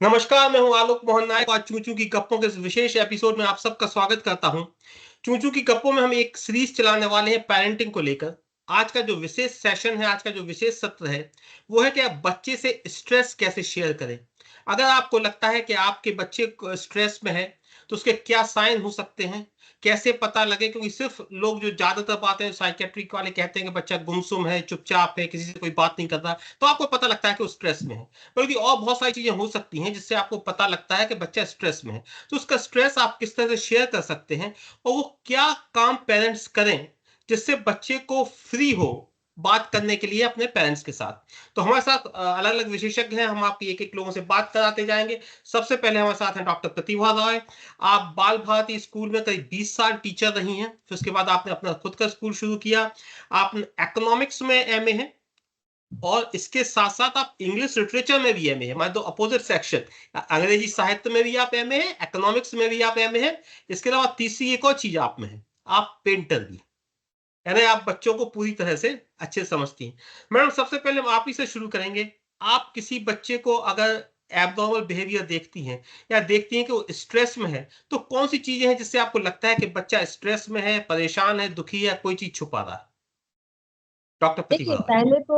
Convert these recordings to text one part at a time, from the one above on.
नमस्कार, मैं हूं आलोक मोहन नायक। आज चूं चूं की गप्पों के इस विशेष एपिसोड में आप सबका स्वागत करता हूं। चूं चूं की गप्पों में हम एक सीरीज चलाने वाले हैं पेरेंटिंग को लेकर। आज का जो विशेष सेशन है, आज का जो विशेष सत्र है, वो है कि आप बच्चे से स्ट्रेस कैसे शेयर करें। अगर आपको लगता है कि आपके बच्चे स्ट्रेस में है, तो उसके क्या साइन हो सकते हैं, कैसे पता लगे। क्योंकि सिर्फ लोग जो ज्यादातर बातें साइकेट्रिक वाले कहते हैं कि बच्चा गुमसुम है, चुपचाप है, किसी से कोई बात नहीं कर रहा, तो आपको पता लगता है कि वो स्ट्रेस में है। बल्कि और बहुत सारी चीजें हो सकती हैं जिससे आपको पता लगता है कि बच्चा स्ट्रेस में है। तो उसका स्ट्रेस आप किस तरह से शेयर कर सकते हैं, और वो क्या काम पेरेंट्स करें जिससे बच्चे को फ्री हो बात करने के लिए अपने पेरेंट्स के साथ। तो हमारे साथ अलग अलग विशेषज्ञ हैं, हम आपकी एक एक लोगों से बात कराते जाएंगे। सबसे पहले हमारे साथ हैं डॉक्टर प्रतिभा रॉय। आप बाल भारती स्कूल में करीब 20 साल टीचर रही हैं, फिर उसके बाद आपने अपना खुद का स्कूल शुरू किया। आप इकोनॉमिक्स में एमए हैं, और इसके साथ साथ आप इंग्लिश लिटरेचर में भी एमए है, मतलब दो अपोजिट सेक्शन। अंग्रेजी साहित्य में भी आप एमए है, इकोनॉमिक्स में भी आप एमए है। इसके अलावा तीसरी एक और चीज आप में है, आप पेंटर भी, यानी आप बच्चों को पूरी तरह से अच्छे समझती हैं। मैडम, सबसे पहले हम आप ही से शुरू करेंगे। आप किसी बच्चे को अगर एबनॉर्मल बिहेवियर देखती हैं, या देखती हैं कि वो स्ट्रेस में है, तो कौन सी चीजें हैं जिससे आपको लगता है कि बच्चा स्ट्रेस में है, परेशान है, दुखी है, कोई चीज छुपा रहा है। डॉक्टर प्रतिभा देखिए, राय। पहले तो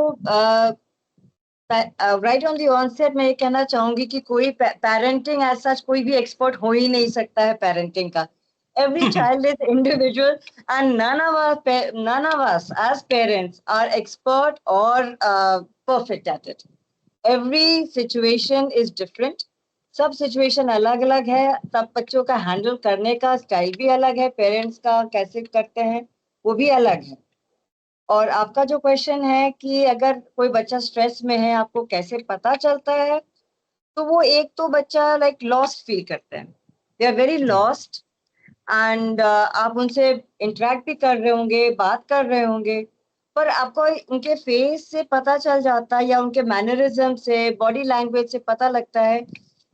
राइट ऑन द ऑनसेट मैं ये कहना चाहूंगी कि कोई पेरेंटिंग एज सच कोई भी एक्सपर्ट हो ही नहीं सकता है पेरेंटिंग का। Every child is individual and none of us as parents are expert or perfect at it. Every situation is different. सब सिचुएशन अलग अलग है, सब बच्चों का हैंडल करने का स्टाइल भी अलग है, पेरेंट्स का कैसे करते हैं वो भी अलग है। और आपका जो क्वेश्चन है कि अगर कोई बच्चा स्ट्रेस में है आपको कैसे पता चलता है, तो वो एक तो बच्चा लाइक लॉस्ट फील करते हैं, दे आर वेरी जी। लॉस्ट। एंड आप उनसे इंटरेक्ट भी कर रहे होंगे, बात कर रहे होंगे, पर आपको उनके फेस से पता चल जाता है या उनके मैनरिज्म से, बॉडी लैंग्वेज से पता लगता है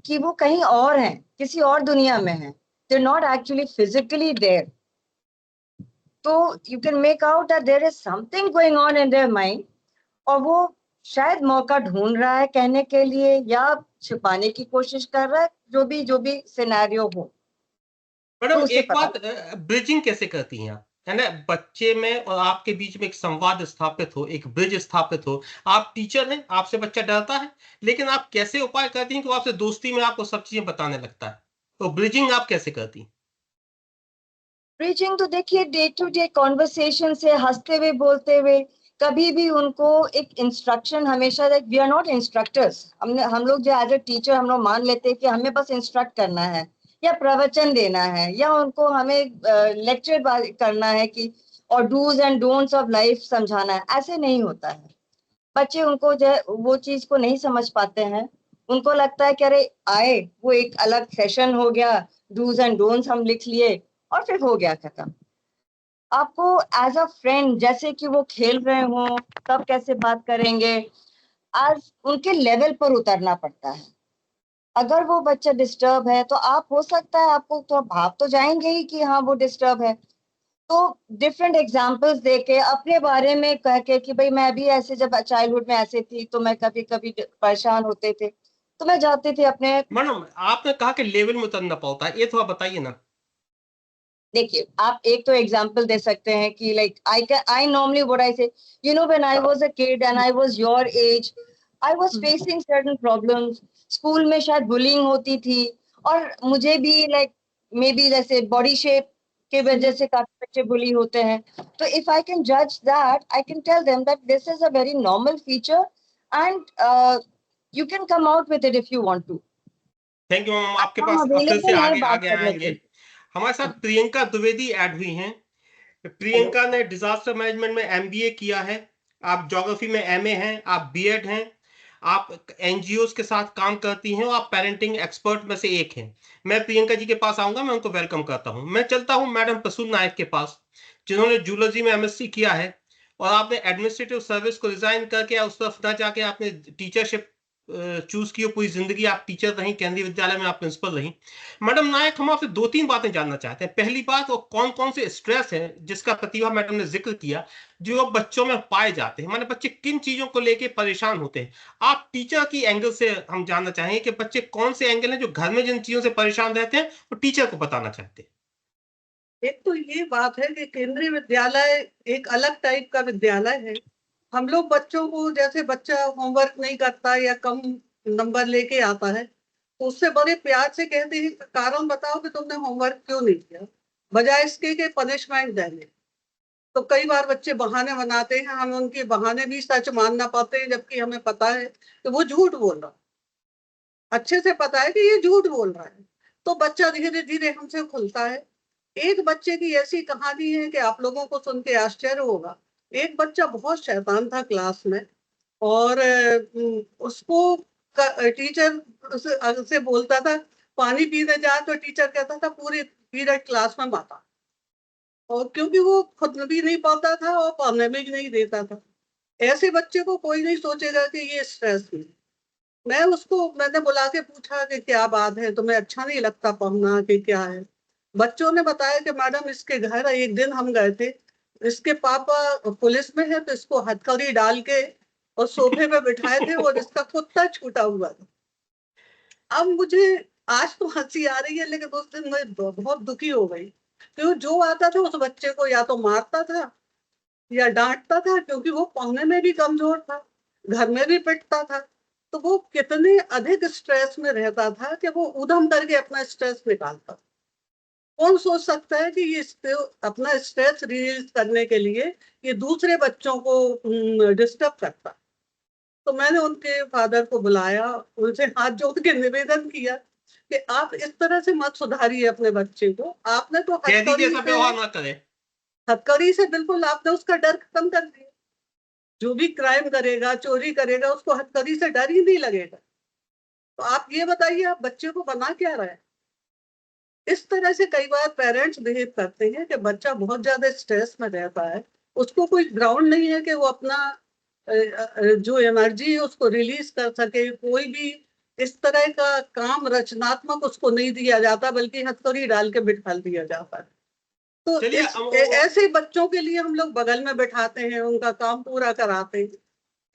कि वो कहीं और हैं, किसी और दुनिया में हैं, they are not actually physically there. तो you can make out that there is something going on in their mind, और वो शायद मौका ढूंढ रहा है कहने के लिए या छुपाने की कोशिश कर रहा है, जो भी सिनेरियो हो, मैडम, तो उसे एक पता। बात, ब्रिजिंग कैसे करती हैं आप, है ना, बच्चे में और आपके बीच में एक संवाद स्थापित हो, एक ब्रिज स्थापित हो। आप टीचर हैं, आपसे बच्चा डरता है, लेकिन आप कैसे उपाय करती हैं कि वो आपसे दोस्ती में आपको सब चीजें बताने लगता है। तो ब्रिजिंग आप कैसे करती हैं? ब्रिजिंग तो देखिए, डे टू डे कॉन्वर्सेशन से, हंसते हुए, बोलते हुए, कभी भी उनको एक इंस्ट्रक्शन, हमेशा like we are not instructors. हम लोग जो एज ए टीचर हम लोग मान लेते हैं कि हमें बस इंस्ट्रक्ट करना है या प्रवचन देना है या उनको हमें लेक्चर करना है कि और dos and don'ts of life समझाना है। ऐसे नहीं होता है। बच्चे उनको जो है वो चीज को नहीं समझ पाते हैं। उनको लगता है कि अरे आए, वो एक अलग सेशन हो गया, डूज एंड डोंट्स हम लिख लिए और फिर हो गया खत्म। आपको एज अ फ्रेंड, जैसे कि वो खेल रहे हो तब कैसे बात करेंगे, आज उनके लेवल पर उतरना पड़ता है। अगर वो बच्चा डिस्टर्ब है तो आप, हो सकता है आपको तो भाव तो जाएंगे ही कि हाँ वो डिस्टर्ब है, तो डिफरेंट एग्जाम्पल्स देके अपने बारे में कह के कि भाई मैं भी ऐसे जब चाइल्डहुड में ऐसे थी तो मैं कभी कभी परेशान होते थे तो मैं जाती थी अपने। मैडम, आपने कहा कि लेवल में उतरना पड़ता है, ये थोड़ा बताइए ना। देखिए, आप एक तो एग्जांपल दे सकते हैं कि like I normally what I say, you know when I was a kid and I was your age, I was facing certain problems. School में शायद बुलिंग होती थी, और मुझे भी लाइक मे बी जैसे बॉडी शेप के वजह से काफी बच्चे बुली होते हैं। तो इफ आई कैन जज that, I can tell them that this is a very normal feature and you can come out with it if you want to. Thank you ma'am, आपके हम पास फिर से अवेलेबल हैं आगे बात आगे करने आएंगे। के हमारे साथ लिए। प्रियंका द्विवेदी ऐड हुई हैं। हेलो। प्रियंका ने डिजास्टर मैनेजमेंट में एमबीए किया है। आप ज्योग्राफी में एमए हैं, आप बीएड हैं। आप एनजीओ के साथ काम करती हैं, और आप पेरेंटिंग एक्सपर्ट में से एक हैं। मैं प्रियंका जी के पास आऊंगा, मैं उनको वेलकम करता हूं। मैं चलता हूं मैडम प्रसून नायक के पास, जिन्होंने जूलॉजी में एमएससी किया है, और आपने एडमिनिस्ट्रेटिव सर्विस को रिजाइन करके उस तरफ ना जाके आपने टीचरशिप चूज की हो, पूरी जिंदगी आप टीचर रही, केंद्रीय विद्यालय में आप प्रिंसिपल रही। मैडम नायक, हम आपसे 2-3 बातें जानना चाहते हैं। पहली बात, वो कौन कौन से स्ट्रेस है जिसका प्रतिभा मैडम ने जिक्र किया, जो अब बच्चों में पाए जाते हैं, माने बच्चे किन चीजों को लेके परेशान होते हैं। आप टीचर की एंगल से हम जानना चाहेंगे कि बच्चे कौन से एंगल हैं जो घर में जिन चीजों से परेशान रहते हैं वो टीचर को बताना चाहते हैं। एक तो ये बात है कि केंद्रीय विद्यालय एक अलग टाइप का विद्यालय है। हम लोग बच्चों को, जैसे बच्चा होमवर्क नहीं करता या कम नंबर लेके आता है, तो उससे बड़े प्यार से कहते हैं कारण बताओ कि तुमने होमवर्क क्यों नहीं किया, बजाय इसके कि पनिशमेंट देने। तो कई बार बच्चे बहाने बनाते हैं, हम उनके बहाने भी सच मानना पाते हैं, जबकि हमें पता है कि वो झूठ बोल रहा है, अच्छे से पता है कि ये झूठ बोल रहा है। तो बच्चा धीरे धीरे हमसे खुलता है। एक बच्चे की ऐसी कहानी है कि आप लोगों को सुन के आश्चर्य होगा। एक बच्चा बहुत शैतान था क्लास में, और उसको टीचर से बोलता था पानी पीने जा, तो टीचर कहता था पूरी पीरियड क्लास में माता। और क्योंकि वो खुद भी नहीं पाता था और पढ़ने में भी नहीं देता था, ऐसे बच्चे को कोई नहीं सोचेगा कि ये स्ट्रेस में। मैंने बुला के पूछा कि क्या बात है, तुम्हें अच्छा नहीं लगता पढ़ना कि क्या है। बच्चों ने बताया कि मैडम इसके घर एक दिन हम गए थे, इसके पापा पुलिस में है, तो इसको हथकड़ी डाल के और सोफे पे बिठाए थे और इसका कुत्ता छूटा हुआ था। अब मुझे आज तो हंसी आ रही है, लेकिन उस दिन मैं बहुत दुखी हो गई, क्योंकि जो आता था उस बच्चे को या तो मारता था या डांटता था, क्योंकि वो पढ़ने में भी कमजोर था, घर में भी पिटता था। तो वो कितने अधिक स्ट्रेस में रहता था कि वो उधम करके अपना स्ट्रेस निकालता। कौन सोच सकता है कि ये अपना स्ट्रेस रिलीज करने के लिए ये दूसरे बच्चों को डिस्टर्ब करता। तो मैंने उनके फादर को बुलाया, उनसे हाथ जोड़ के निवेदन किया कि आप इस तरह से मत सुधारिए अपने बच्चे को। आपने तो हथकड़ी से बिल्कुल आपने उसका डर खत्म कर दिया। जो भी क्राइम करेगा, चोरी करेगा, उसको हथकड़ी से डर ही नहीं लगेगा। तो आप ये बताइए, आप बच्चे को बना क्या रहे हैं? इस तरह से कई बार पेरेंट्स बिहेव करते हैं कि बच्चा बहुत ज्यादा स्ट्रेस में रहता है, उसको कोई ग्राउंड नहीं है कि वो अपना जो एनर्जी है उसको रिलीज कर सके। कोई भी इस तरह का काम रचनात्मक उसको नहीं दिया जाता, बल्कि हथकड़ी डाल के बिठा दिया जाता है। तो ऐसे बच्चों के लिए हम लोग बगल में बैठाते हैं, उनका काम पूरा कराते हैं,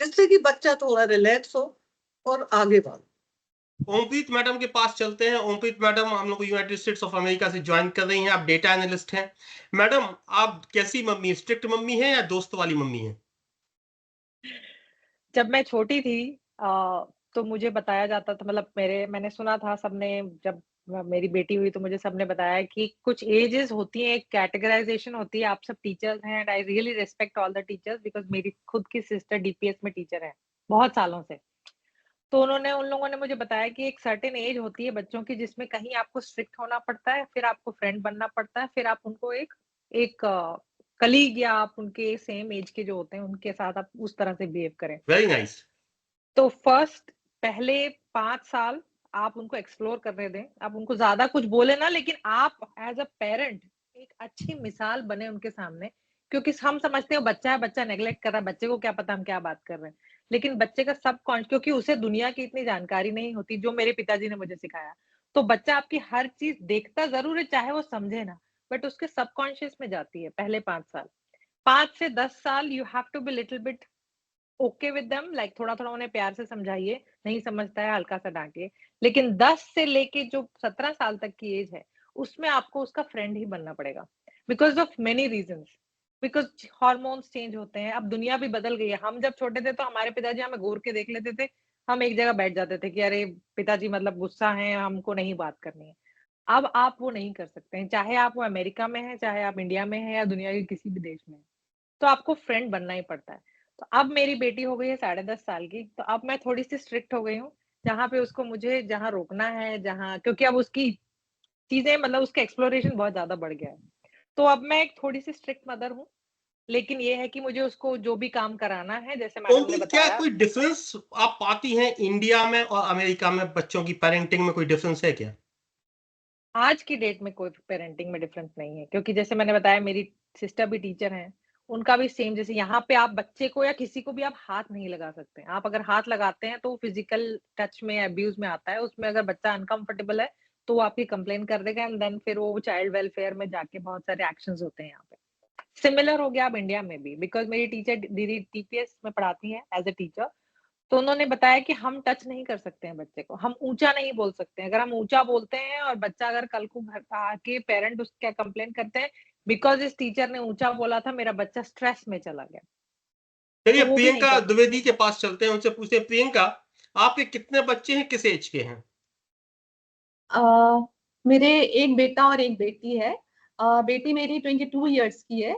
जिससे कि बच्चा थोड़ा रिलैक्स हो और आगे बढ़े। ओमप्रीत मैडम के पास चलते हैं। ओमप्रीत मैडम हम लोग यूनाइटेड स्टेट्स ऑफ अमेरिका से ज्वाइन कर रही हैं। आप डेटा एनालिस्ट हैं। मैडम, आप कैसी मम्मी, स्ट्रिक्ट मम्मी है या दोस्त वाली मम्मी है? जब मैं छोटी थी तो मुझे बताया जाता था, मतलब मैंने सुना था, सबने जब मेरी बेटी हुई तो मुझे सबने बताया कि कुछ एजेस होती हैं, एक कैटेगराइजेशन होती है। आप सब टीचर्स हैं and I really respect all the teachers because मेरी खुद की सिस्टर डीपीएस में टीचर है बहुत सालों से। तो उन लोगों ने मुझे बताया कि एक सर्टेन एज होती है बच्चों की जिसमें कहीं आपको स्ट्रिक्ट होना पड़ता है, फिर आपको फ्रेंड बनना पड़ता है, फिर आप उनको एक एक कलीग या आप उनके सेम एज के जो होते हैं उनके साथ आप उस तरह से बिहेव करें। Very nice. तो फर्स्ट पहले 5 साल आप उनको एक्सप्लोर करने दें। आप उनको ज़्यादा कुछ बोले ना, लेकिन आप एज़ अ पेरेंट एक अच्छी मिसाल बने उनके सामने, क्योंकि हम समझते हैं बच्चा है, बच्चा नेगलेक्ट कर रहा है, बच्चे को क्या पता हम क्या बात कर रहे हैं। लेकिन बच्चे का क्योंकि उसे दुनिया की इतनी जानकारी नहीं होती, जो मेरे पिताजी ने मुझे सिखाया। तो बच्चा आपकी हर चीज़ देखता ज़रूर है, चाहे वो समझे ना, बट उसके सबकॉन्शियस में जाती है पहले 5 साल। 5 से 10 साल you have to be little bit okay with them, like थोड़ा-थोड़ा उन्हें प्यार से समझाइए, नहीं समझता है हल्का सा डाँटिए। लेकिन 10 से लेके जो 17 साल तक की एज है, उसमें आपको उसका फ्रेंड ही बनना पड़ेगा because of many reasons. Because hormones change होते हैं, अब दुनिया भी बदल गई है। हम जब छोटे थे तो हमारे पिताजी हमें घूर के देख लेते थे, हम एक जगह बैठ जाते थे कि अरे! पिताजी मतलब गुस्सा हैं, हमको नहीं बात करनी है। अब आप वो नहीं कर सकते हैं, चाहे आप वो अमेरिका में हैं, चाहे आप इंडिया में हैं या दुनिया के किसी भी देश में हैं। तो आपको फ्रेंड बनना ही पड़ता है। तो अब मेरी बेटी हो गई है 10.5 साल की, तो अब मैं थोड़ी-सी स्ट्रिक्ट हो गई हूँ, जहाँ पे उसको मुझे जहाँ रोकना है, जहाँ क्योंकि अब उसकी चीज़ें मतलब उसका एक्सप्लोरेशन बहुत ज़्यादा बढ़ गया है। तो अब मैं एक थोड़ी-सी स्ट्रिक्ट मदर हूँ, लेकिन ये है कि मुझे उसको जो भी काम कराना है, जैसे मैडम ने ओमप्रीत, क्या बताया। कोई डिफरेंस आप पाती हैं इंडिया में और अमेरिका में बच्चों की पेरेंटिंग में, कोई डिफरेंस है क्या? आज की डेट में कोई पेरेंटिंग में डिफरेंस नहीं है, क्योंकि जैसे मैंने बताया मेरी सिस्टर भी टीचर हैं, उनका भी सेम, जैसे यहाँ पे आप बच्चे को या किसी को भी आप हाथ नहीं लगा सकते। आप अगर हाथ लगाते हैं तो फिजिकल टच में, अब्यूज में आता है। उसमें अगर बच्चा अनकंफर्टेबल है तो वो आपकी कंप्लेन कर देगा एंड देन फिर वो चाइल्ड वेलफेयर में जाके बहुत सारे एक्शंस होते हैं यहाँ पे। सिमिलर हो गया अब इंडिया में भी, बिकॉज मेरी टीचर दीदी टीपीएस में पढ़ाती हैं एज ए टीचर, तो उन्होंने बताया कि हम टच नहीं कर सकते हैं बच्चे को, हम ऊंचा नहीं बोल सकते हैं। अगर हम ऊंचा बोलते हैं और बच्चा अगर कल को घर आके पेरेंट उसका कंप्लेन करते हैं बिकॉज इस टीचर ने ऊंचा बोला था, मेरा बच्चा स्ट्रेस में चला गया, चलिए तो वो भी नहीं प्रियंका कर सकते। द्विवेदी के पास चलते हैं, उनसे पूछते हैं, प्रियंका आपके कितने बच्चे हैं, किस एज के हैं? मेरे एक बेटा और एक बेटी है। बेटी मेरी 22 इयर्स की है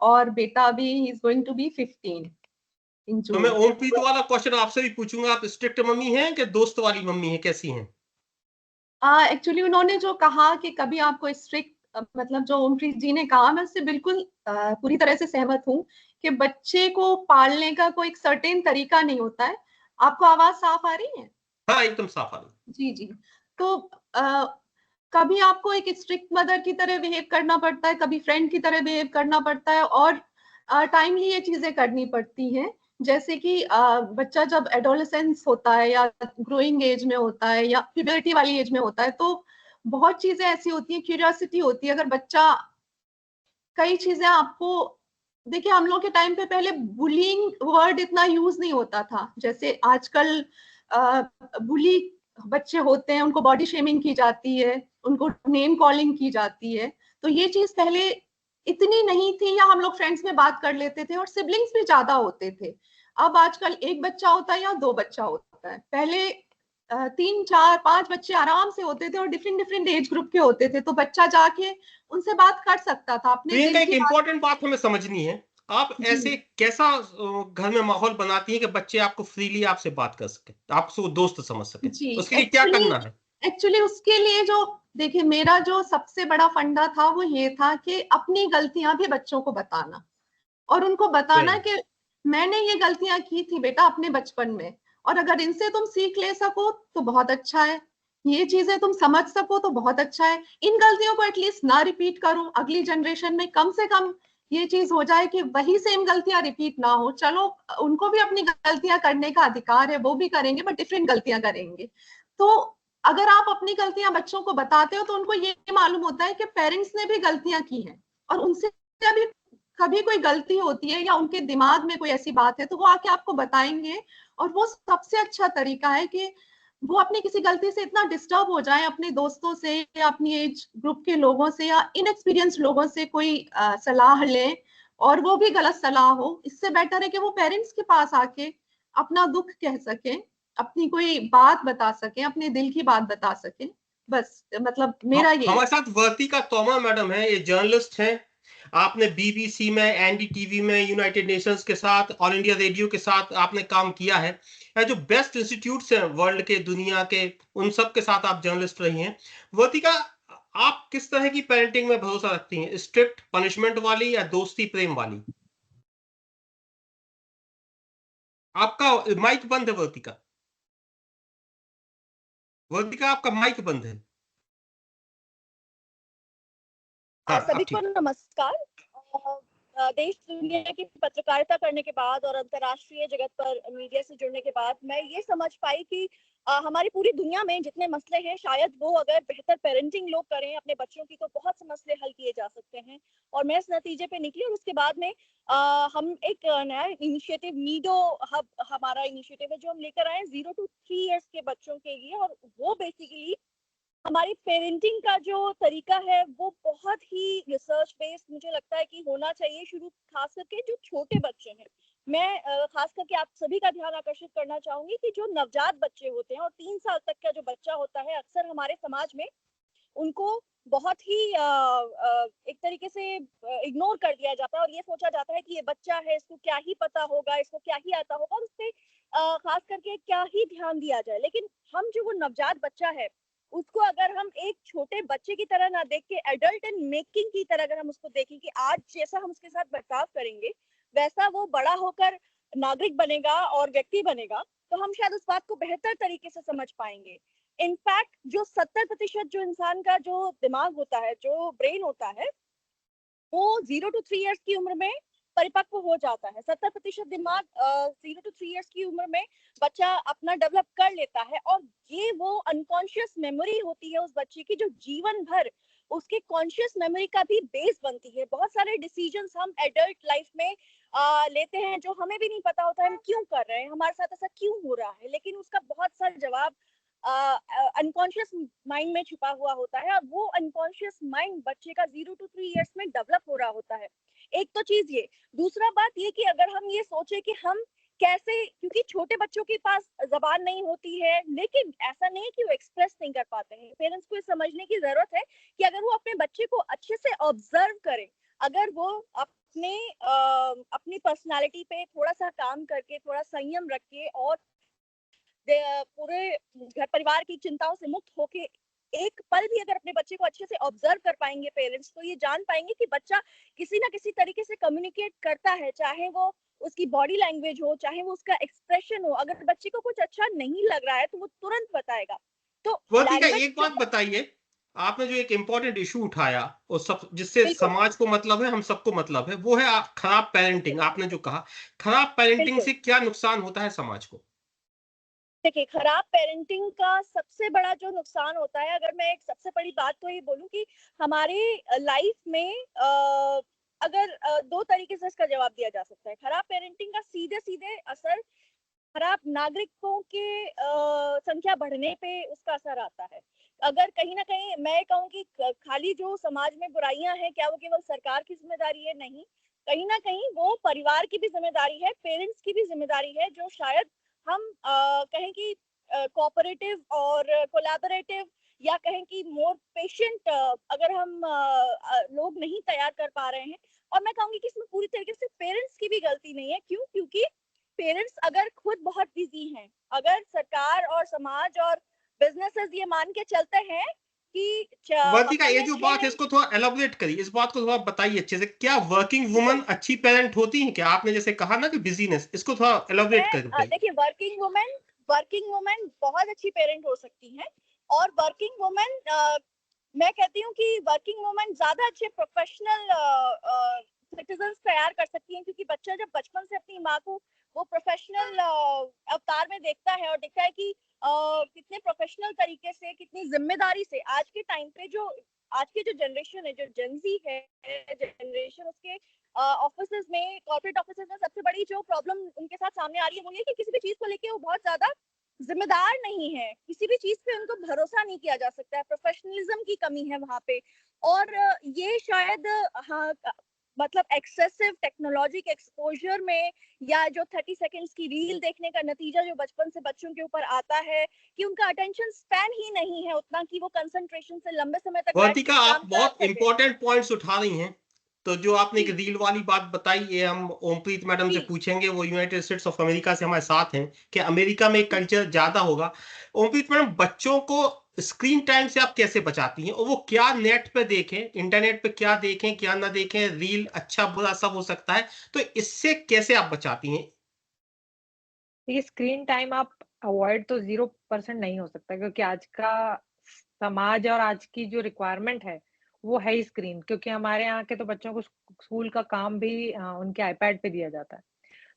और बेटा अभी ही is going to be 15 in तो मैं जून। ओमप्रीत वाला क्वेश्चन आपसे भी पूछूंगा, आप स्ट्रिक्ट मम्मी हैं कि दोस्त वाली मम्मी हैं, कैसी हैं? एक्चुअली उन्होंने जो कहा कि कभी आपको स्ट्रिक्ट, मतलब जो ओमप्रीत जी ने कहा, मैं उससे बिल्कुल पूरी तरह से सहमत हूँ कि बच्चे को पालने का कोई एक सर्टेन तरीका नहीं होता है। आपको आवाज साफ आ रही है? हाँ एकदम साफ आ रही। जी जी। तो कभी आपको एक स्ट्रिक्ट मदर की तरह बिहेव करना पड़ता है, कभी फ्रेंड की तरह बिहेव करना पड़ता है, और टाइमली ये चीजें करनी पड़ती हैं। जैसे कि बच्चा जब एडोलेसेंस होता है या ग्रोइंग एज में होता है या प्यूबर्टी वाली एज में होता है, तो बहुत चीजें ऐसी होती हैं, क्यूरियोसिटी होती है। अगर बच्चा कई चीजें आपको, देखिए हम लोग के टाइम पे पहले बुलिंग वर्ड इतना यूज नहीं होता था जैसे आजकल। बुली बच्चे होते हैं, उनको बॉडी शेमिंग की जाती है, उनको नेम कॉलिंग की जाती है। तो ये चीज पहले इतनी नहीं थी, या हम लोग फ्रेंड्स में बात कर लेते थे और सिबलिंग्स भी ज्यादा होते थे। अब आजकल एक बच्चा होता है या दो बच्चा होता है। पहले 3 4 5 बच्चे आराम से होते थे और डिफरेंट डिफरेंट एज ग्रुप के होते थे, तो बच्चा जाके उनसे बात कर सकता था, अपने प्रियंका दिल एक की बात। इंपॉर्टेंट बात हमें समझनी है, आप ऐसे जी कैसा घर में माहौल बनाती है कि बच्चे आपको फ्रीली आपसे बात कर सके, आपको दोस्त समझ सके, जी। उसके लिए क्या एक्चुअली करना है? एक्चुअली उसके लिए जो, देखिए मेरा जो सबसे बड़ा फंडा था वो ये था कि अपनी गलतियां भी बच्चों को बताना, और उनको बताना वेरी कि मैंने ये गलतियां की थी बेटा अपने बचपन में, और अगर इनसे तुम सीख ले सको तो बहुत अच्छा है, ये चीजें तुम समझ सको तो बहुत अच्छा है। इन गलतियों को एटलीस्ट ना रिपीट करो अगली जनरेशन में, कम से कम ये चीज हो जाए कि वही सेम गलतियां रिपीट ना हो। चलो उनको भी अपनी गलतियां करने का अधिकार है, वो भी करेंगे, बट डिफरेंट गलतियां करेंगे। तो अगर आप अपनी गलतियां बच्चों को बताते हो तो उनको ये मालूम होता है कि पेरेंट्स ने भी गलतियां की हैं, और उनसे अभी कभी कोई गलती होती है या उनके दिमाग में कोई ऐसी बात है तो वो आके आपको बताएंगे। और वो सबसे अच्छा तरीका है कि वो अपनी किसी गलती से इतना डिस्टर्ब हो जाए अपने दोस्तों से या अपनी एज ग्रुप के लोगों से या इनएक्सपीरियंस लोगों से कोई सलाह लें, और वो भी गलत सलाह हो। इससे बेटर है कि वो पेरेंट्स के पास आके अपना दुख कह सके, अपनी कोई बात बता सके, अपने दिल की बात बता सके। बस मतलब मेरा ये हमारे साथ वर्तिका तोमर मैडम है, ये जर्नलिस्ट हैं, आपने बीबीसी में, एनडीटीवी में, यूनाइटेड नेशंस के साथ, ऑल इंडिया रेडियो के साथ आपने काम किया है, जो बेस्ट इंस्टीट्यूट्स हैं वर्ल्ड के, दुनिया के, उन सब के साथ आप जर्नलिस्ट रही हैं। वर्तिका, आप किस तरह की पेरेंटिंग में भरोसा रखती हैं, स्ट्रिक्ट पनिशमेंट वाली या दोस्ती प्रेम वाली? आपका माइक बंद है वर्तिका, वर्तिका आपका माइक बंद है। हाँ सभी अब को ठीक। नमस्कार। देश दुनिया की पत्रकारिता करने के बाद और अंतर्राष्ट्रीय जगत पर मीडिया से जुड़ने के बाद मैं ये समझ पाई कि हमारी पूरी दुनिया में जितने मसले हैं, शायद वो अगर बेहतर पेरेंटिंग लोग करें अपने बच्चों की तो बहुत से मसले हल किए जा सकते हैं। और मैं इस नतीजे पे निकली, और उसके बाद में हम एक नया इनिशिएटिव, मीडो हब हमारा इनिशिएटिव है जो हम लेकर आए 0 to 3 years के बच्चों के लिए। और वो बेसिकली हमारी पेरेंटिंग का जो तरीका है वो बहुत ही रिसर्च बेस्ड मुझे लगता है कि होना चाहिए शुरू, खास करके जो छोटे बच्चे हैं। मैं खास करके आप सभी का ध्यान आकर्षित करना चाहूंगी कि जो नवजात बच्चे होते हैं और 3 साल तक का जो बच्चा होता है, अक्सर हमारे समाज में उनको बहुत ही एक तरीके से इग्नोर कर दिया जाता है, और ये सोचा जाता है कि ये बच्चा है, इसको क्या ही पता होगा, इसको क्या ही आता होगा, और उस पर खास करके क्या ही ध्यान दिया जाए। लेकिन हम जो वो नवजात बच्चा है उसको अगर हम एक छोटे बच्चे की तरह ना देख के एडल्ट इन मेकिंग की तरह अगर हम उसको देखें कि आज जैसा हम उसके साथ बर्ताव करेंगे वैसा वो बड़ा होकर नागरिक बनेगा और व्यक्ति बनेगा, तो हम शायद उस बात को बेहतर तरीके से समझ पाएंगे। इनफैक्ट जो 70% जो इंसान का जो दिमाग होता है, जो ब्रेन होता है, वो 0 to 3 years की उम्र में परिपक्व हो जाता है। 70% दिमाग 0 to 3 इयर्स की उम्र में बच्चा अपना डेवलप कर लेता है, और ये वो अनकॉन्शियस मेमोरी होती है उस बच्चे की, जो जीवन भर उसके कॉन्शियस मेमोरी का भी बेस बनती है। बहुत सारे डिसीजंस हम एडल्ट लाइफ में लेते हैं जो हमें भी नहीं पता होता है हम क्यों कर रहे हैं, हमारे साथ ऐसा क्यों हो रहा है, लेकिन उसका बहुत सारा जवाब अनकॉन्शियस माइंड में छुपा हुआ होता है, और वो अनकॉन्शियस माइंड बच्चे का 0 to 3 इयर्स में डेवलप हो रहा होता है। एक तो चीज ये। दूसरा बात ये कि अगर हम ये सोचे कि हम कैसे, क्योंकि छोटे बच्चों के पास जबान नहीं होती है, लेकिन ऐसा नहीं कि वो एक्सप्रेस नहीं कर पाते हैं। पेरेंट्स को ये समझने की जरूरत है कि अगर वो अपने बच्चे को अच्छे से ऑब्जर्व करें, अगर वो अपनी पर्सनालिटी पे थोड़ा सा काम करके, थोड़ा संयम रख के, और पूरे घर परिवार की चिंताओं से मुक्त होके एक पल भी अगर अपने बच्चे को अच्छे से ऑब्जर्व कर पाएंगे पेरेंट्स, तो ये जान पाएंगे कि बच्चा किसी ना किसी तरीके से कम्युनिकेट करता है, चाहे वो उसकी बॉडी लैंग्वेज हो, चाहे वो उसका एक्सप्रेशन हो। अगर बच्चे को कुछ अच्छा नहीं लग रहा है तो वो तुरंत बताएगा। तो वर्तिका, एक बात बताइए, आपने जो एक इम्पोर्टेंट इशू उठाया और सब जिससे समाज को मतलब है, हम सबको मतलब है, वो है खराब पेरेंटिंग। आपने जो कहा खराब पेरेंटिंग से क्या नुकसान होता है समाज को? देखिए, खराब पेरेंटिंग का सबसे बड़ा जो नुकसान होता है, अगर मैं एक सबसे बड़ी बात तो ये बोलूं कि हमारे लाइफ में अगर दो तरीके से इसका जवाब दिया जा सकता है। खराब पेरेंटिंग का सीधे सीधे असर खराब नागरिकों के संख्या बढ़ने पे उसका असर आता है। अगर कहीं ना कहीं मैं कहूँ कि खाली जो समाज में बुराइयां हैं, क्या वो केवल सरकार की जिम्मेदारी है? नहीं, कहीं ना कहीं वो परिवार की भी जिम्मेदारी है, पेरेंट्स की भी जिम्मेदारी है, जो शायद हम कहें कि कोऑपरेटिव और कोलैबोरेटिव, या कहें कि मोर पेशेंट अगर हम लोग नहीं तैयार कर पा रहे हैं। और मैं कहूंगी कि इसमें पूरी तरीके से पेरेंट्स की भी गलती नहीं है। क्यों? क्योंकि पेरेंट्स अगर खुद बहुत बिजी हैं, अगर सरकार और समाज और बिजनेसेस ये मान के चलते हैं कि वर्तिका, ये जो बात है इसको थोड़ा एलाबोरेट करिए, इस बात को थोड़ा बताइए अच्छे से। क्या वर्किंग वुमन अच्छी पेरेंट होती है? क्या आपने जैसे कहा ना कि बिजीनेस, इसको थोड़ा एलाबोरेट कर बताइए। देखिए, वर्किंग वुमेन बहुत अच्छी पेरेंट हो सकती हैं, और वर्किंग वुमेन मैं कहती हूँ कि वर्किंग वुमेन ज्यादा अच्छे प्रोफेशनल सिटीजन्स तैयार कर सकती हैं, क्योंकि बच्चा जब बचपन से अपनी माँ को वो प्रोफेशनल अवतार में देखता है और देखता है कि कितने प्रोफेशनल तरीके से, कितनी जिम्मेदारी से आज के टाइम पे जो आज की जो जनरेशन है, जो जेनजी है जनरेशन, उसके ऑफिसेज में, कॉर्पोरेट ऑफिसेज में सबसे बड़ी जो प्रॉब्लम उनके साथ सामने आ रही है वो ये कि किसी भी चीज को लेके वो बहुत ज्यादा जिम्मेदार नहीं है, किसी भी चीज पे उनको भरोसा नहीं किया जा सकता है, प्रोफेशनलिज्म की कमी है वहां पे। और ये शायद हाँ, मतलब एक्सेसिव टेक्नोलॉजी के एक्सपोजर में, या जो 30 सेकंड्स की रील देखने का नतीजा जो बचपन से बच्चों के ऊपर आता है कि उनका अटेंशन स्पैन ही नहीं है उतना कि वो कंसंट्रेशन से लंबे समय तक वर्तिका, आप बहुत इंपॉर्टेंट पॉइंट्स उठा रही हैं। तो जो आपने एक रील वाली बात बताई है, हम ओमप्रीत मैडम से पूछेंगे, वो यूनाइटेड स्टेट्स ऑफ अमेरिका से हमारे साथ हैं, कि अमेरिका में कल्चर ज्यादा होगा। ओमप्रीत मैडम, बच्चों को स्क्रीन टाइम से आप कैसे बचाती हैं? और वो क्या नेट पे देखें, इंटरनेट पे क्या देखें, क्या ना देखें, रील अच्छा बुरा सब हो सकता है, तो इससे कैसे आप बचाती हैं? ये स्क्रीन टाइम आप अवॉइड तो 0% नहीं हो सकता, क्योंकि आज का समाज और आज की जो रिक्वायरमेंट है वो है ही स्क्रीन। क्योंकि हमारे यहाँ के तो बच्चों को स्कूल का काम भी उनके आईपैड पे दिया जाता है।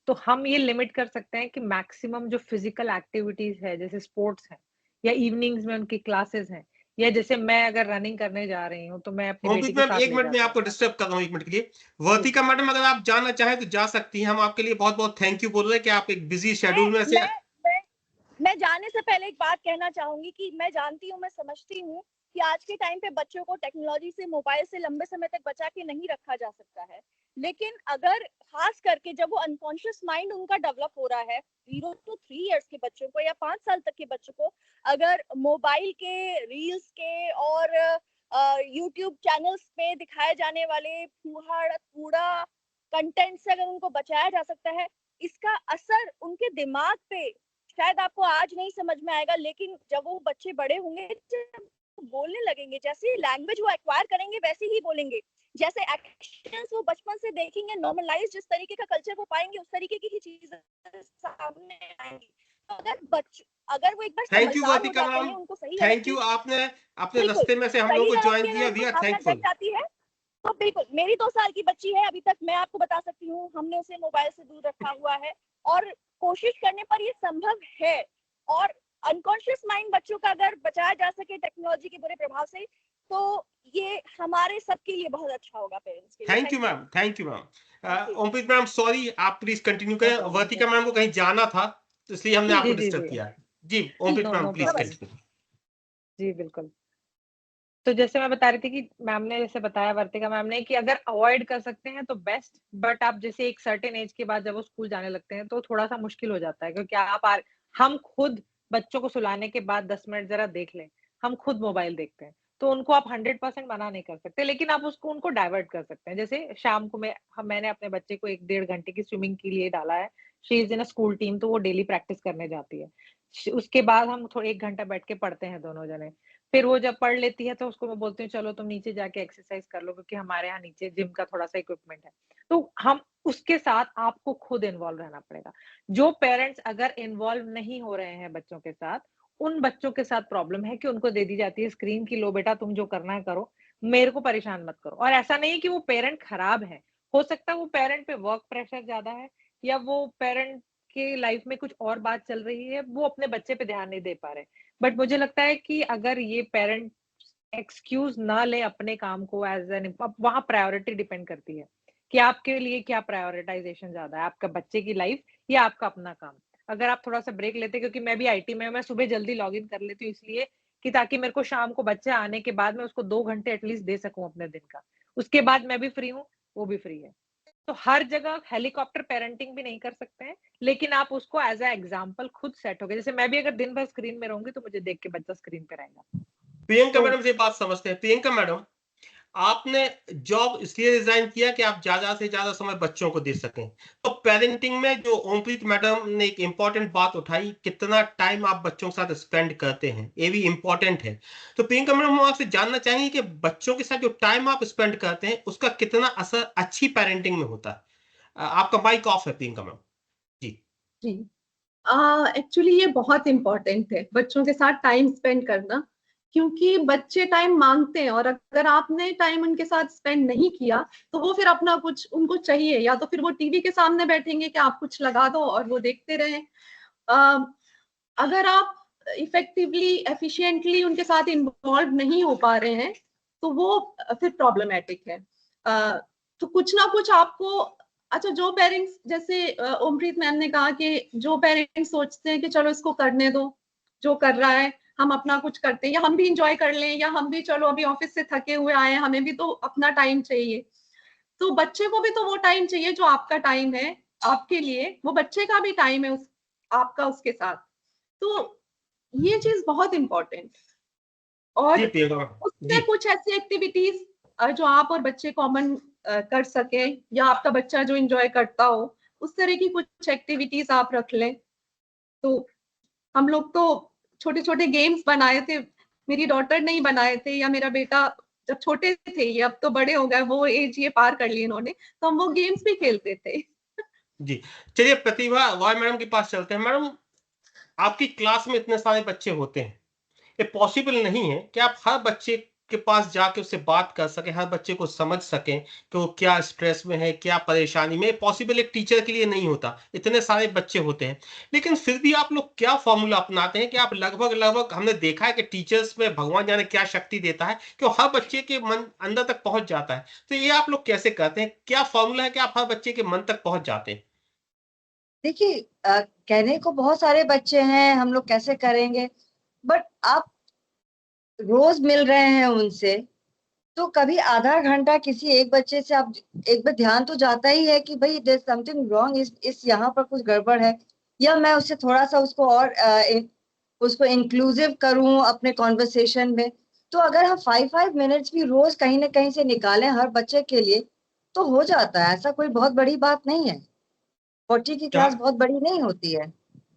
तो हम ये लिमिट कर सकते हैं कि मैक्सिमम जो फिजिकल एक्टिविटीज है, जैसे स्पोर्ट्स है, या इवनिंग्स में उनकी क्लासेस हैं, या जैसे मैं अगर रनिंग करने जा रही हूँ तो मैं अपनी बेटी के साथ एक ले मिनट में जाती आपको हूँ। डिस्टर्ब कर रहा हूँ, एक मिनट के लिए। वर्तिका मैडम, अगर आप जाना चाहें तो जा सकती हैं, हम आपके लिए बहुत बहुत थैंक यू बोल रहे हैं कि आप एक बिजी शेड्यूल में से। मैं जाने से पहले एक बात कहना चाहूंगी कि मैं जानती हूँ, मैं समझती हूँ कि आज के टाइम पे बच्चों को टेक्नोलॉजी से, मोबाइल से लंबे समय तक बचा के नहीं रखा जा सकता है, लेकिन अगर खास करके जब वो अनकॉन्शियस माइंड उनका डेवलप हो रहा है, 0 to 3 इयर्स के बच्चों को या 5 साल तक के बच्चों को अगर मोबाइल के, रील्स के और यूट्यूब चैनल्स पे दिखाए जाने वाले कूड़ा कंटेंट से अगर उनको बचाया जा सकता है, इसका असर उनके दिमाग पे शायद आपको आज नहीं समझ में आएगा, लेकिन जब वो बच्चे बड़े होंगे, जब बोलने लगेंगे, जैसे लैंग्वेज वो एक्वायर करेंगे वैसे ही बोलेंगे, जैसे एक्शंस वो बचपन से देखेंगे, नॉर्मलाइज जिस तरीके का कल्चर वो पाएंगे उस तरीके की ही चीजें सामने आएंगी। अगर वो एक बार थैंक यू समझदार हो वर्तिका जाते मैम, हैं, उनको सही थैंक यू, आपने अपने बिल्कुल रास्ते में से हम लोग सही को गलत ज्वाइन की किया, अगर वी उनको आर भावना थैंकफुल। जग जाती है तो बिल्कुल मेरी 2 साल की बच्ची है, अभी तक मैं आपको बता सकती हूँ हमने उसे मोबाइल से दूर रखा हुआ है और कोशिश करने पर ये संभव है। और अनकॉन्शियस माइंड बच्चों का अगर बचाया जा सके टेक्नोलॉजी के बुरे प्रभाव से, तो ये हमारे सबके लिए बहुत अच्छा होगा, पेरेंट्स के लिए। Thank you ma'am, thank you ma'am. Ompreet ma'am sorry, आप प्लीज कंटिन्यू करें। वर्तिका मैम को कहीं जाना था तो इसलिए हमने आपको डिस्टर्ब किया। जी Ompreet no ma'am no please problem. Continue. जी बिल्कुल। तो जैसे मैं बता रही थी कि मैम ने जैसे बताया, वर्तिका मैम ने, कि अगर अवॉइड कर सकते हैं तो बेस्ट, बट आप जैसे एक सर्टेन एज के बाद जब वो स्कूल जाने लगते हैं तो थोड़ा सा मुश्किल हो जाता है, क्योंकि हम खुद बच्चों को सुलाने के बाद 10 मिनट जरा देख लें, हम खुद मोबाइल देखते हैं, तो उनको आप 100% मना नहीं कर सकते, लेकिन आप उसको उनको डाइवर्ट कर सकते हैं। जैसे शाम को मैंने अपने बच्चे को 1 डेढ़ घंटे की स्विमिंग के लिए डाला है। She is in a school team, तो वो डेली प्रैक्टिस करने जाती है। उसके बाद हम थोड़ा 1 घंटा बैठ के पढ़ते हैं दोनों जने। फिर वो जब पढ़ लेती है तो उसको मैं बोलती हूँ चलो तुम नीचे जाके एक्सरसाइज कर लो, क्योंकि हमारे यहाँ नीचे जिम का थोड़ा-सा इक्विपमेंट है। तो हम उसके साथ आपको खुद इन्वॉल्व रहना पड़ेगा। जो पेरेंट्स अगर इन्वॉल्व नहीं हो रहे हैं बच्चों के साथ, उन बच्चों के साथ प्रॉब्लम है कि उनको दे दी जाती है स्क्रीन कि लो बेटा तुम जो करना है करो, मेरे को परेशान मत करो। और ऐसा नहीं है कि वो पेरेंट खराब है। हो सकता है वो पेरेंट पे वर्क प्रेशर ज़्यादा है, या वो पेरेंट के लाइफ में कुछ और बात चल रही है, वो अपने बच्चे पे ध्यान नहीं दे पा रहे। बट मुझे लगता है कि अगर ये पेरेंट एक्सक्यूज ना ले अपने काम को एज एन, अब वहाँ प्रायोरिटी डिपेंड करती है कि आपके लिए क्या प्रायोरिटाइजेशन ज्यादा है, आपका बच्चे की लाइफ या आपका अपना काम। अगर आप थोड़ा सा ब्रेक लेते, क्योंकि मैं भी आईटी में, मैं सुबह जल्दी लॉग इन कर लेती हूँ इसलिए कि ताकि मेरे को शाम को बच्चे आने के बाद मैं उसको 2 घंटे एटलीस्ट दे सकूं अपने दिन का। उसके बाद मैं भी फ्री हूँ, वो भी फ्री है। तो हर जगह हेलीकॉप्टर पेरेंटिंग भी नहीं कर सकते हैं, लेकिन आप उसको एज अ एग्जाम्पल खुद सेट हो गए। जैसे मैं भी अगर दिन भर स्क्रीन में रहूंगी तो मुझे देख के बच्चा स्क्रीन पे रहेगा। प्रियंका तो मैडम से बात समझते हैं। प्रियंका मैडम, आपने जॉब इसलिए रिजाइन किया कि आप ज्यादा से ज्यादा समय बच्चों को दे सकें। तो पेरेंटिंग में जो ओमप्रीत मैडम ने एक इंपॉर्टेंट बात उठाई, कितना टाइम आप बच्चों के साथ स्पेंड करते हैं, ये भी इंपॉर्टेंट है। तो प्रियंका मैडम, हम आपसे जानना चाहेंगे कि बच्चों के साथ जो टाइम आप स्पेंड करते हैं उसका कितना असर अच्छी पेरेंटिंग में होता है। आपका माइक ऑफ है प्रियंका मैडम। जी जी। एक्चुअली ये बहुत इम्पोर्टेंट है बच्चों के साथ टाइम स्पेंड करना, क्योंकि बच्चे टाइम मांगते हैं, और अगर आपने टाइम उनके साथ स्पेंड नहीं किया तो वो फिर अपना कुछ उनको चाहिए, या तो फिर वो टीवी के सामने बैठेंगे कि आप कुछ लगा दो और वो देखते रहें। अगर आप इफेक्टिवली एफिशिएंटली उनके साथ इन्वॉल्व नहीं हो पा रहे हैं तो वो फिर प्रॉब्लमेटिक है। तो कुछ ना कुछ आपको, अच्छा, जो पेरेंट्स, जैसे ओमप्रीत मैम ने कहा कि जो पेरेंट्स सोचते हैं कि चलो इसको करने दो, जो कर रहा है हम अपना कुछ करते हैं, या हम भी इंजॉय कर लें, या हम भी चलो अभी ऑफिस से थके हुए आए हैं, हमें भी तो अपना टाइम चाहिए। तो बच्चे को भी तो वो टाइम चाहिए जो आपका टाइम है आपके लिए, वो बच्चे का भी टाइम है आपका उसके साथ। तो ये चीज बहुत इम्पोर्टेंट। और जी प्रियंका मैडम जी। उससे कुछ ऐसी एक्टिविटीज जो आप और बच्चे कॉमन कर सके, या आपका बच्चा जो एंजॉय करता हो, उस तरह की कुछ एक्टिविटीज आप रख लें। तो हम लोग तो छोटे छोटे गेम्स बनाए थे, मेरी डॉटर ने ही बनाए थे, या मेरा बेटा जब छोटे थे, ये अब तो बड़े हो गए, वो एज ये पार कर ली इन्होंने, तो हम वो गेम्स भी खेलते थे। जी चलिए प्रतिभा वाय मैडम के पास चलते हैं। मैडम, आपकी क्लास में इतने सारे बच्चे होते हैं, ये पॉसिबल नहीं है कि आप हर बच्चे के पास जाके उससे बात कर सकें, हर बच्चे को समझ सकें कि वो क्या स्ट्रेस में है, क्या परेशानी में। पॉसिबल एक टीचर के लिए नहीं होता, इतने सारे बच्चे होते हैं। लेकिन फिर भी आप लोग क्या फॉर्मूला अपनाते हैं कि आप लगभग लगभग, हमने देखा है कि टीचर्स में भगवान जाने क्या शक्ति देता है कि वो हर बच्चे के मन अंदर तक पहुंच जाता है। तो ये आप लोग कैसे करते हैं, क्या फॉर्मूला है कि आप हर बच्चे के मन तक पहुंच जाते हैं? देखिए, कहने को बहुत सारे बच्चे हैं, हम लोग कैसे करेंगे, बट आप रोज मिल रहे हैं उनसे, तो कभी आधा घंटा किसी एक बच्चे से आप, एक बार ध्यान तो जाता ही है कि भाई देयर समथिंग रॉन्ग, इस यहाँ पर कुछ गड़बड़ है, या मैं उससे थोड़ा सा उसको और उसको इंक्लूसिव करूं अपने कॉन्वर्सेशन में। तो अगर हम 5 मिनट्स भी रोज कहीं ना कहीं से निकालें हर बच्चे के लिए, तो हो जाता है। ऐसा कोई बहुत बड़ी बात नहीं है, 40 की क्या क्लास बहुत बड़ी नहीं होती है।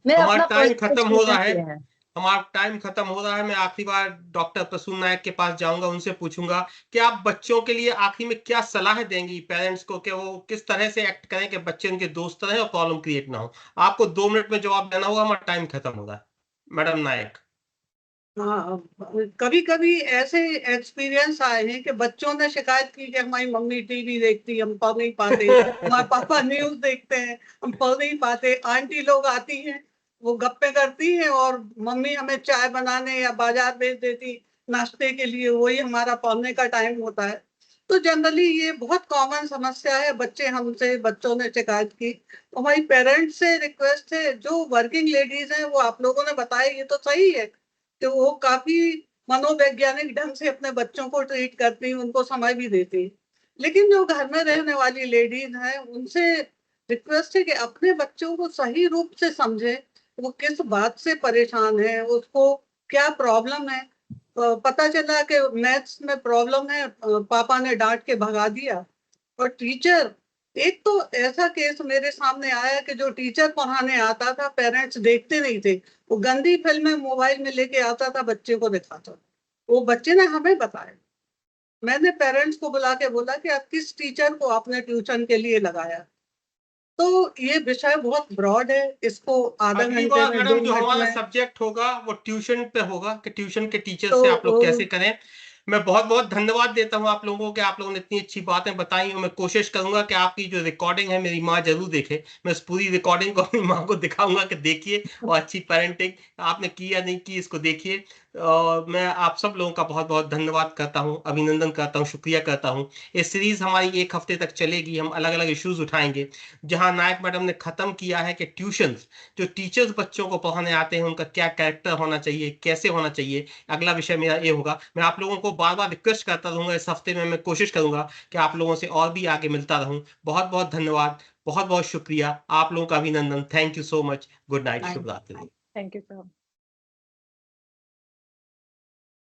मैं हमारा अपना टाइम पर्सनल खत्म हो रहा एक्सपीरियंस है, ये है। हमारा टाइम खत्म हो रहा है। मैं आखिरी बार डॉक्टर प्रसून नायक के पास जाऊंगा, उनसे पूछूंगा कि आप बच्चों के लिए आखिरी में क्या सलाह देंगी पेरेंट्स को, कि वो किस तरह से एक्ट करें कि बच्चे उनके दोस्त रहें और प्रॉब्लम क्रिएट ना हो। आपको 2 मिनट में जवाब देना होगा, हमारा टाइम खत्म हो रहा है। मैडम नायक। हाँ, कभी कभी ऐसे एक्सपीरियंस आए हैं कि बच्चों ने शिकायत की कि हमारी मम्मी टीवी देखती, हम पढ़ नहीं पाते, हमारे पापा न्यूज देखते हैं, हम पढ़ नहीं पाते। आंटी लोग आती हैं, वो गप्पे करती हैं और मम्मी हमें चाय बनाने या बाजार भेज देती नाश्ते के लिए, वही हमारा पढ़ने का टाइम होता है। तो जनरली ये बहुत कॉमन समस्या है, बच्चों ने शिकायत की। तो हमारी पेरेंट्स से रिक्वेस्ट है, जो वर्किंग लेडीज हैं वो आप लोगों ने बताया, ये तो सही है कि वो काफी मनोवैज्ञानिक ढंग से अपने बच्चों को ट्रीट करती, उनको समय भी देती। लेकिन जो घर में रहने वाली लेडीज हैं, उनसे रिक्वेस्ट है कि अपने बच्चों को सही रूप से समझे, वो किस बात से परेशान है, उसको क्या प्रॉब्लम है। पता चला कि मैथ्स में प्रॉब्लम है, पापा ने डांट के भगा दिया। और टीचर, एक तो ऐसा केस मेरे सामने आया कि जो टीचर पढ़ाने आता था, पेरेंट्स देखते नहीं थे, वो गंदी फिल्में मोबाइल में लेके आता था, बच्चे को दिखाता। वो बच्चे ने हमें बताया। मैंने पेरेंट्स को बुला के बोला कि आप किस टीचर को आपने ट्यूशन के लिए लगाया। तो ये विषय बहुत ब्रॉड है, इसको आधा अगली घंटे बार में, मैडम 2 जो मिनट हमारा में। सब्जेक्ट होगा वो ट्यूशन पे होगा कि ट्यूशन के टीचर तो से आप लोग कैसे करें। मैं बहुत बहुत धन्यवाद देता हूं आप लोगों को कि आप लोगों ने इतनी अच्छी बातें बताई, और मैं कोशिश करूंगा कि आपकी जो रिकॉर्डिंग है मेरी माँ जरूर देखे। मैं उस पूरी रिकॉर्डिंग को अपनी माँ को दिखाऊंगा कि देखिए, और अच्छी पेरेंटिंग आपने की या नहीं की, इसको देखिए। और मैं आप सब लोगों का बहुत बहुत धन्यवाद करता हूं, अभिनंदन करता हूं, शुक्रिया करता हूं। ये सीरीज हमारी 1 हफ्ते तक चलेगी, हम अलग अलग इश्यूज उठाएंगे। जहां नायक मैडम ने खत्म किया है कि ट्यूशन जो टीचर्स बच्चों को पढ़ाने आते हैं उनका क्या कैरेक्टर होना चाहिए, कैसे होना चाहिए, अगला विषय मेरा ये होगा। मैं आप लोगों को बार बार रिक्वेस्ट करता रहूंगा, इस हफ्ते में मैं कोशिश करूंगा कि आप लोगों से और भी आगे मिलता रहूं। बहुत बहुत धन्यवाद, बहुत बहुत शुक्रिया, आप लोगों का अभिनंदन। Thank you so much. Good night, शुभ रात्रि। Thank you sir.